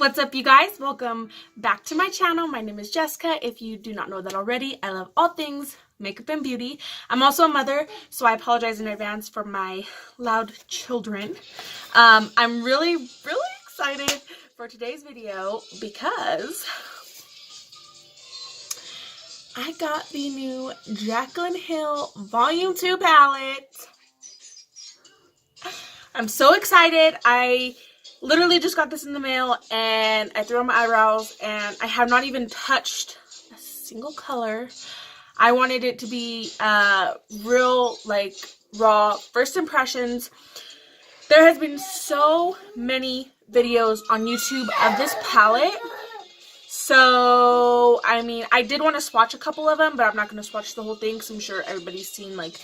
What's up, you guys? Welcome back to my channel. My name is Jessica. If you do not know that already, I love all things makeup and beauty. I'm also a mother, so I apologize in advance for my loud children. I'm really excited for today's video because I got the new Jaclyn Hill Volume 2 palette. I'm so excited. I literally just got this in the mail and I threw on my eyebrows and I have not even touched a single color. I wanted it to be real, like, raw first impressions. There has been so many videos on YouTube of this palette. So, I mean, I did want to swatch a couple of them, but I'm not going to swatch the whole thing because I'm sure everybody's seen, like,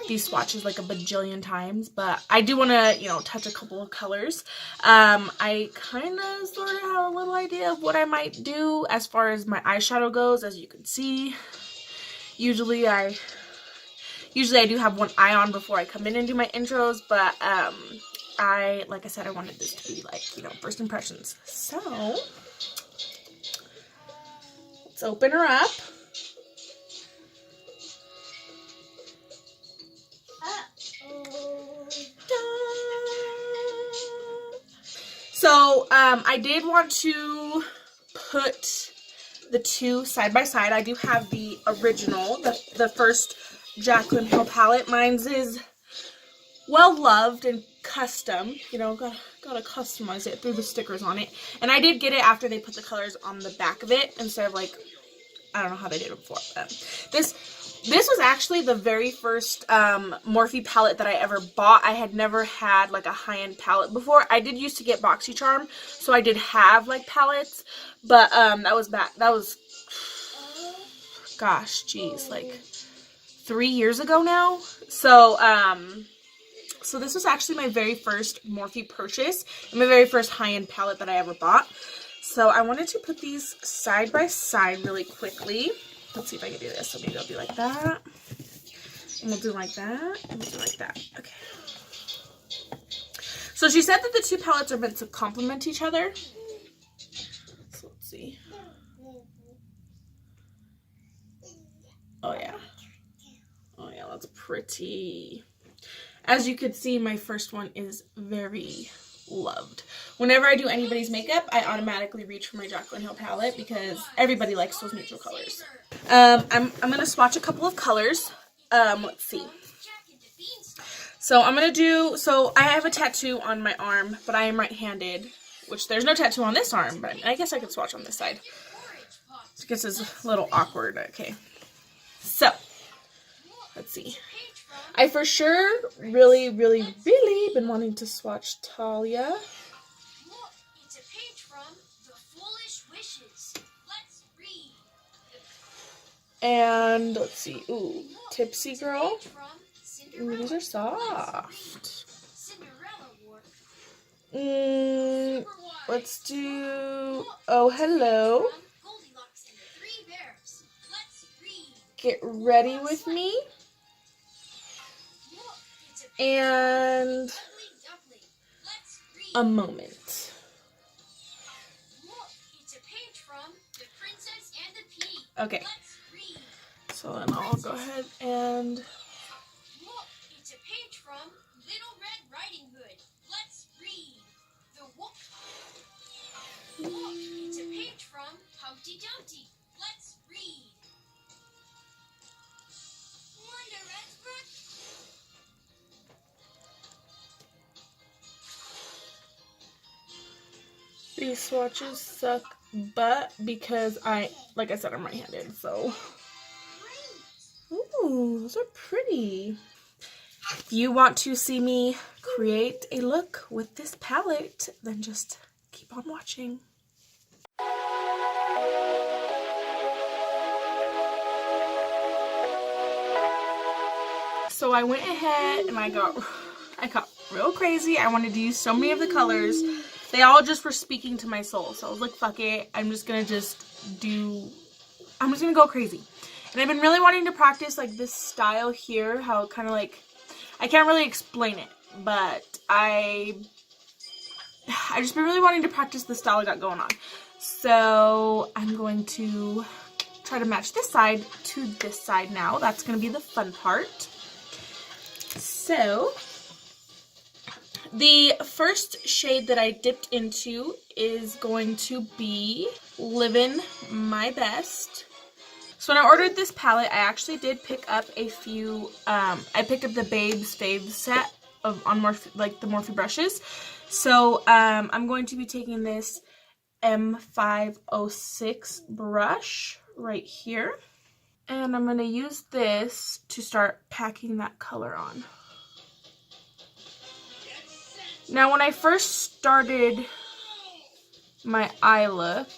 these swatches like a bajillion times. But I do want to, you know, touch a couple of colors. I kind of sort of have a little idea of what I might do as far as my eyeshadow goes. As you can see, usually I do have one eye on before I come in and do my intros. But, like I said, I wanted this to be, like, you know, first impressions. So let's open her up. So, I did want to put the two side by side. I do have the original, the first Jaclyn Hill palette. Mine's is well loved and custom. You know, gotta customize it through the stickers on it. And I did get it after they put the colors on the back of it instead of, like, I don't know how they did it before. But this was actually the very first Morphe palette that I ever bought. I had never had, like, a high-end palette before. I did used to get BoxyCharm, so I did have, like, palettes. But that was gosh, geez, like 3 years ago now. So so this was actually my very first Morphe purchase and my very first high-end palette that I ever bought. So I wanted to put these side by side really quickly. Let's see if I can do this. So maybe I'll do like that. And we'll do like that. And we'll do like that. Okay. So she said that the two palettes are meant to complement each other. So let's see. Oh yeah. Oh yeah, that's pretty. As you could see, my first one is very loved. Whenever I do anybody's makeup, I automatically reach for my Jaclyn Hill palette because everybody likes those neutral colors. I'm gonna swatch a couple of colors. Let's see. So so I have a tattoo on my arm, but I am right-handed, which there's no tattoo on this arm, but I guess I could swatch on this side. So I guess it's a little awkward. Okay. So, let's see. I for sure really been wanting to swatch Talia. And let's see. Ooh, Tipsy Girl. Ooh, these are soft. Let's do Oh Hello. Get Ready With Me. And A Moment. Okay. So then I'll go ahead and it's a page from Little Red Riding Hood. Let's read. It's a page from Humpty Dumpty. Let's read. Wonder Expert. These swatches suck butt because like I said, I'm right-handed, so. Ooh, those are pretty. If you want to see me create a look with this palette, then just keep on watching. So I went ahead and I got real crazy. I wanted to use so many of the colors. They all just were speaking to my soul. So I was like, fuck it. I'm just gonna go crazy. And I've been really wanting to practice, like, this style here, how it kind of, like, I can't really explain it, but I I just been really wanting to practice the style I got going on. So I'm going to try to match this side to this side now. That's going to be the fun part. So the first shade that I dipped into is going to be Livin' My Best. So when I ordered this palette, I actually did pick up a few, I picked up the Babes Faves set of on Morphe, like the Morphe brushes. So I'm going to be taking this M506 brush right here. And I'm going to use this to start packing that color on. Now when I first started my eye look,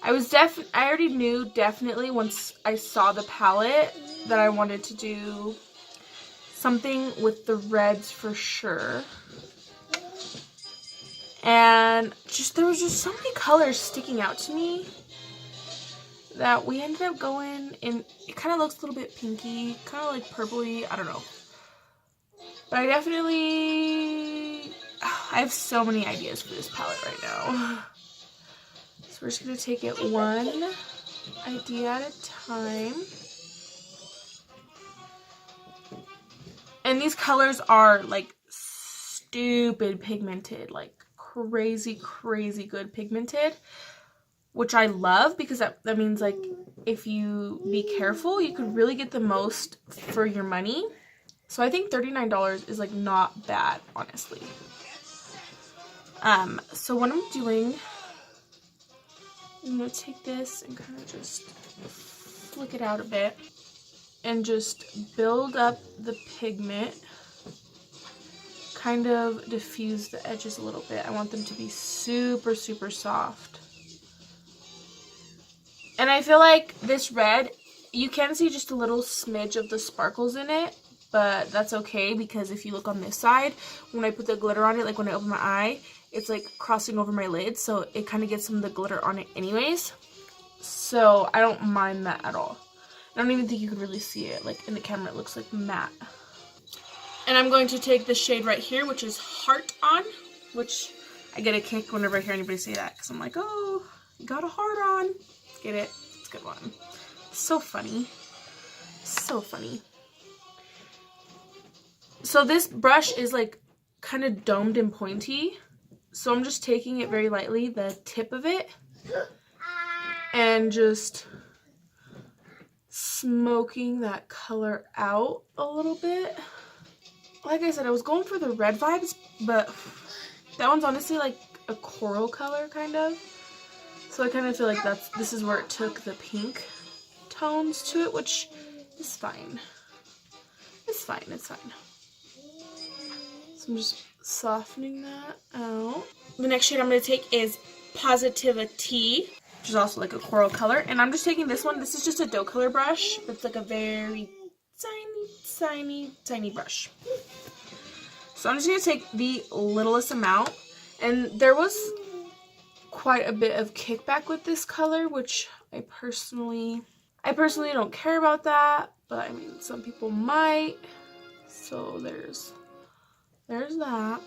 I already knew definitely once I saw the palette that I wanted to do something with the reds for sure. And there was just so many colors sticking out to me that we ended up going in. It kind of looks a little bit pinky, kind of like purpley, I don't know. But I have so many ideas for this palette right now. So we're just going to take it one idea at a time. And these colors are like stupid pigmented, like crazy, crazy good pigmented, which I love because that means like if you be careful, you could really get the most for your money. So I think $39 is like not bad, honestly. So what I'm doing, I'm going to take this and kind of just flick it out a bit and just build up the pigment, kind of diffuse the edges a little bit. I want them to be super, super soft. And I feel like this red, you can see just a little smidge of the sparkles in it, but that's okay because if you look on this side, when I put the glitter on it, like when I open my eye, it's like crossing over my lid, so it kind of gets some of the glitter on it anyways. So I don't mind that at all. I don't even think you could really see it. Like in the camera, it looks like matte. And I'm going to take this shade right here, which is Heart On, which I get a kick whenever I hear anybody say that because I'm like, oh, you got a heart on. Get it? It's a good one. So funny. So funny. So this brush is like kind of domed and pointy. So I'm just taking it very lightly, the tip of it, and just smoking that color out a little bit. Like I said, I was going for the red vibes, but that one's honestly like a coral color kind of. So I kind of feel like this is where it took the pink tones to it, which is fine. It's fine, it's fine. So I'm just softening that out. The next shade I'm going to take is Positivity, which is also like a coral color. And I'm just taking this one. This is just a dough color brush, but it's like a very tiny, tiny, tiny brush. So I'm just going to take the littlest amount. And there was quite a bit of kickback with this color, which I personally don't care about that, but I mean some people might. So there's that.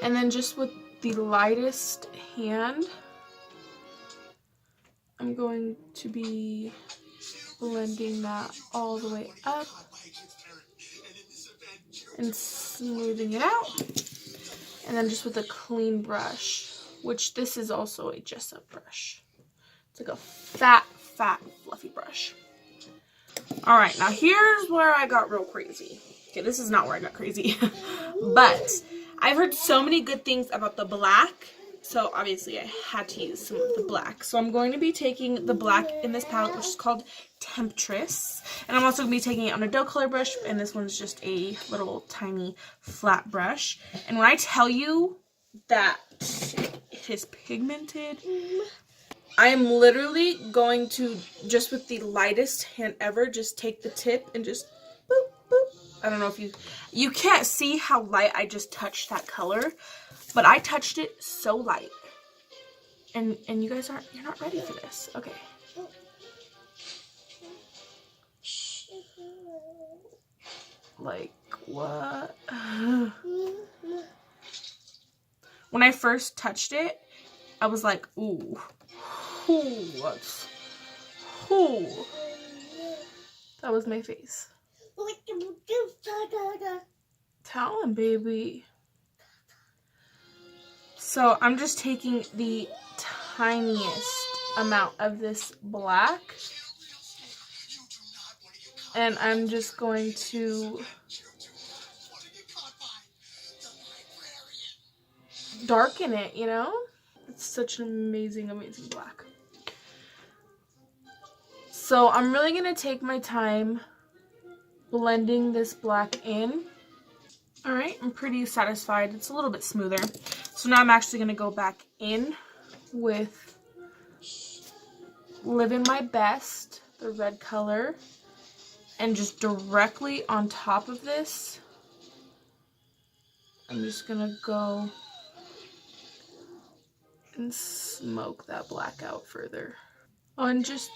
And then just with the lightest hand, I'm going to be blending that all the way up and smoothing it out. And then just with a clean brush, which this is also a Jessup brush. It's like a fat, fluffy brush. Alright, now here's where I got real crazy. Okay, this is not where I got crazy. But I've heard so many good things about the black, so obviously I had to use some of the black. So I'm going to be taking the black in this palette, which is called Temptress. And I'm also going to be taking it on a dough color brush, and this one's just a little tiny flat brush. And when I tell you that it is pigmented, I am literally going to, just with the lightest hand ever, just take the tip and just boop, boop. I don't know if you can't see how light I just touched that color, but I touched it so light. And you guys you're not ready for this. Okay. Like, what? When I first touched it, I was like, ooh. Ooh, what's... Ooh. That was my face. Tell him, baby. So I'm just taking the tiniest amount of this black, and I'm just going to darken it, you know? It's such an amazing, amazing black. So I'm really gonna take my time blending this black in. All right, I'm pretty satisfied. It's a little bit smoother. So now I'm actually gonna go back in with Living My Best, the red color, and just directly on top of this, I'm just gonna go and smoke that black out further. Oh, and just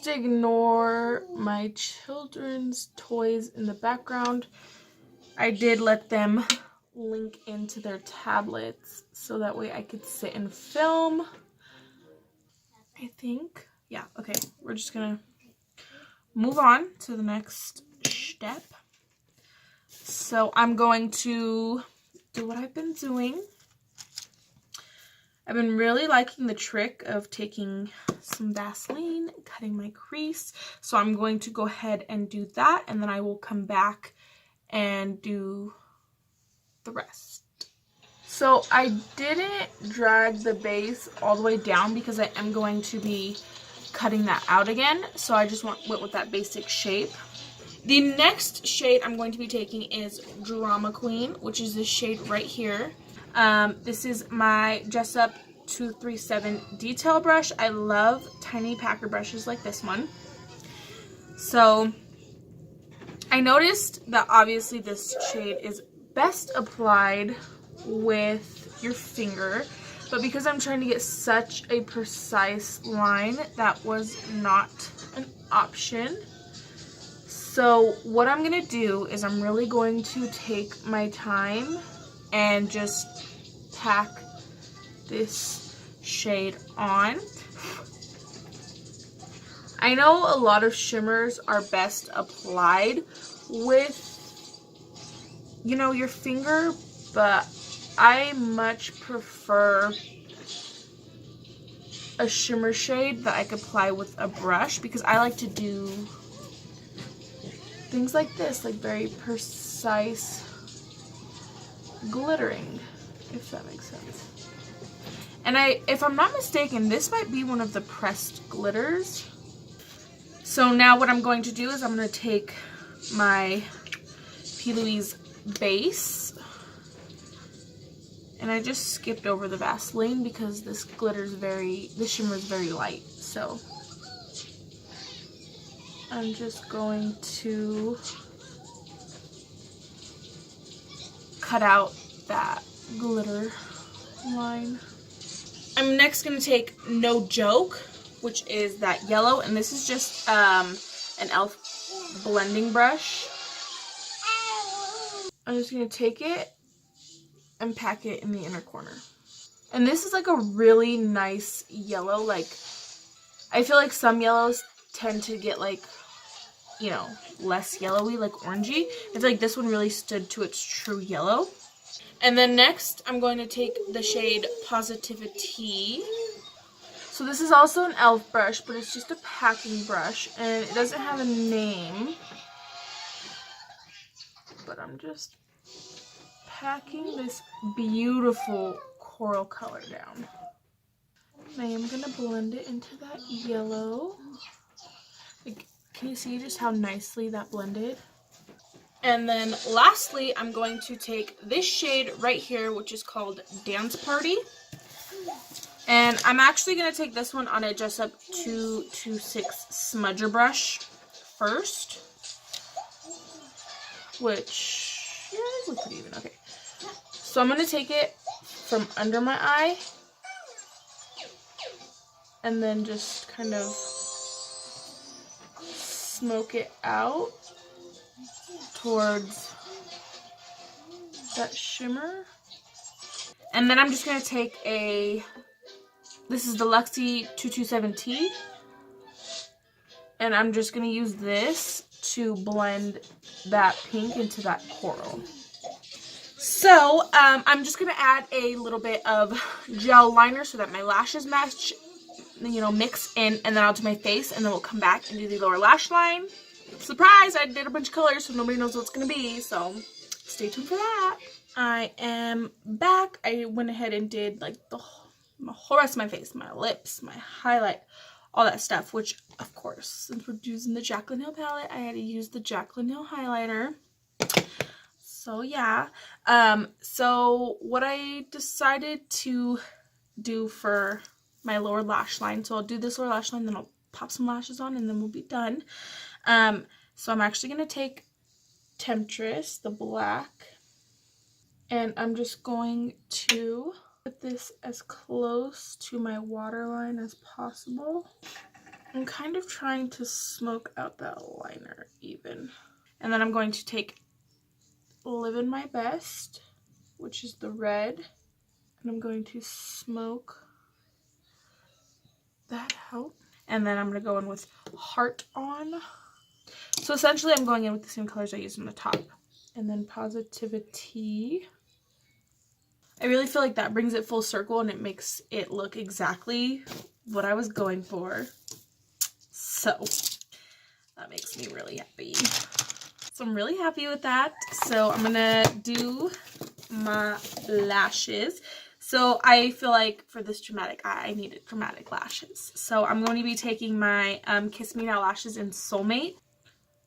ignore my children's toys in the background. I did let them link into their tablets so that way I could sit and film. I think, yeah, okay. We're just gonna move on to the next step. So I'm going to do what I've been doing. I've been really liking the trick of taking some Vaseline, cutting my crease. So I'm going to go ahead and do that, and then I will come back and do the rest. So I didn't drag the base all the way down because I am going to be cutting that out again. So I just went with that basic shape. The next shade I'm going to be taking is Drama Queen, which is this shade right here. This is my Jessup 237 detail brush. I love tiny packer brushes like this one. So I noticed that obviously this shade is best applied with your finger, but because I'm trying to get such a precise line, that was not an option. So what I'm gonna do is I'm really going to take my time and just pack this shade on. I know a lot of shimmers are best applied with, you know, your finger, but I much prefer a shimmer shade that I could apply with a brush because I like to do things like this, like very precise glittering, if that makes sense. And if I'm not mistaken, this might be one of the pressed glitters. So now what I'm going to do is I'm going to take my P. Louise base, and I just skipped over the Vaseline because this shimmer is very light. So I'm just going to cut out that glitter line. I'm next going to take No Joke, which is that yellow, and this is just an e.l.f. blending brush. I'm just going to take it and pack it in the inner corner. And this is like a really nice yellow. Like, I feel like some yellows tend to get like, you know, less yellowy, like orangey. I feel like this one really stood to its true yellow. And then next, I'm going to take the shade Positivity. So this is also an e.l.f. brush, but it's just a packing brush, and it doesn't have a name. But I'm just packing this beautiful coral color down. I am going to blend it into that yellow. Like, can you see just how nicely that blended? And then lastly, I'm going to take this shade right here, which is called Dance Party. And I'm actually going to take this one on a Jessup 226 smudger brush first. Which, yeah, it looks pretty even. Okay. So I'm going to take it from under my eye. And then just kind of smoke it out towards that shimmer. And then I'm just going to take this is the Luxie 227T. And I'm just going to use this to blend that pink into that coral. So, I'm just going to add a little bit of gel liner so that my lashes match, you know, mix in, and then I'll do my face, and then we'll come back and do the lower lash line. Surprise! I did a bunch of colors, so nobody knows what it's going to be, so stay tuned for that. I am back. I went ahead and did, like, the whole rest of my face, my lips, my highlight, all that stuff, which, of course, since we're using the Jaclyn Hill palette, I had to use the Jaclyn Hill highlighter. So, yeah. So, what I decided to do for my lower lash line, so I'll do this lower lash line, then I'll pop some lashes on, and then we'll be done. So, I'm actually going to take Temptress, the black, and I'm just going to put this as close to my waterline as possible. I'm kind of trying to smoke out that liner even. And then I'm going to take Livin' My Best, which is the red, and I'm going to smoke that out. And then I'm going to go in with Heart On. So essentially I'm going in with the same colors I used on the top. And then Positivity. I really feel like that brings it full circle and it makes it look exactly what I was going for. So that makes me really happy. So I'm really happy with that. So I'm gonna do my lashes. So I feel like for this dramatic, I needed dramatic lashes. So I'm going to be taking my Kiss Me Now lashes in Soulmate.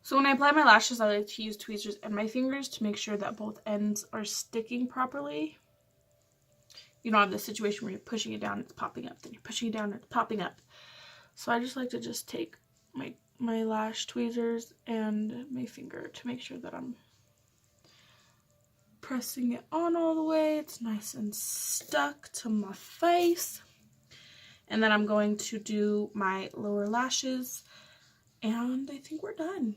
So when I apply my lashes, I like to use tweezers and my fingers to make sure that both ends are sticking properly. You don't have this situation where you're pushing it down, it's popping up, then you're pushing it down, it's popping up. So I just like to just take my lash tweezers and my finger to make sure that I'm pressing it on all the way. It's nice and stuck to my face. And then I'm going to do my lower lashes, and I think we're done.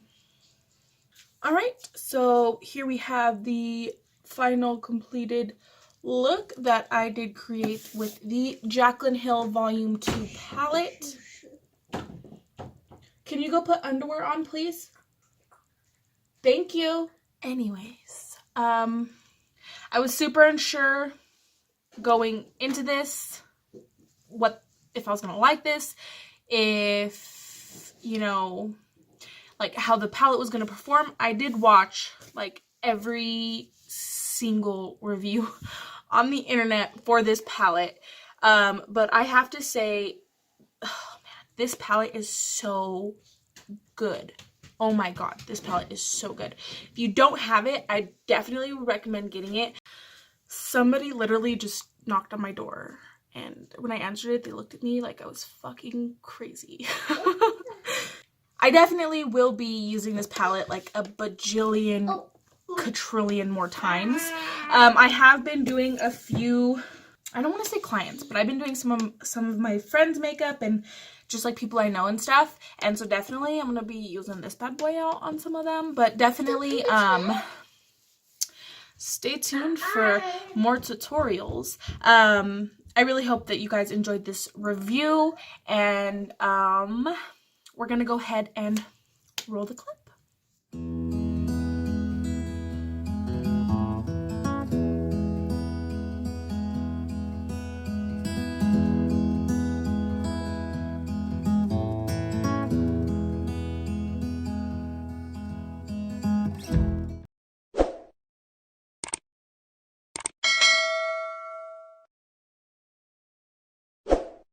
Alright, so here we have the final completed look that I did create with the Jaclyn Hill Volume 2 palette. Can you go put underwear on, please? Thank you. Anyways, I was super unsure going into this if I was gonna like this, if, you know, like how the palette was gonna perform. I did watch like every single review on the internet for this palette, but I have to say, oh man, this palette is so good. Oh my god, this palette is so good. If you don't have it, I definitely would recommend getting it. Somebody literally just knocked on my door, and when I answered it, they looked at me like I was fucking crazy. I definitely will be using this palette like a bajillion, quadrillion more times. I have been doing a few, I don't want to say clients, but I've been doing some of my friends' makeup and just like people I know and stuff. And so definitely I'm going to be using this bad boy out on some of them. But definitely stay tuned for more tutorials. I really hope that you guys enjoyed this review. And we're going to go ahead and roll the clip.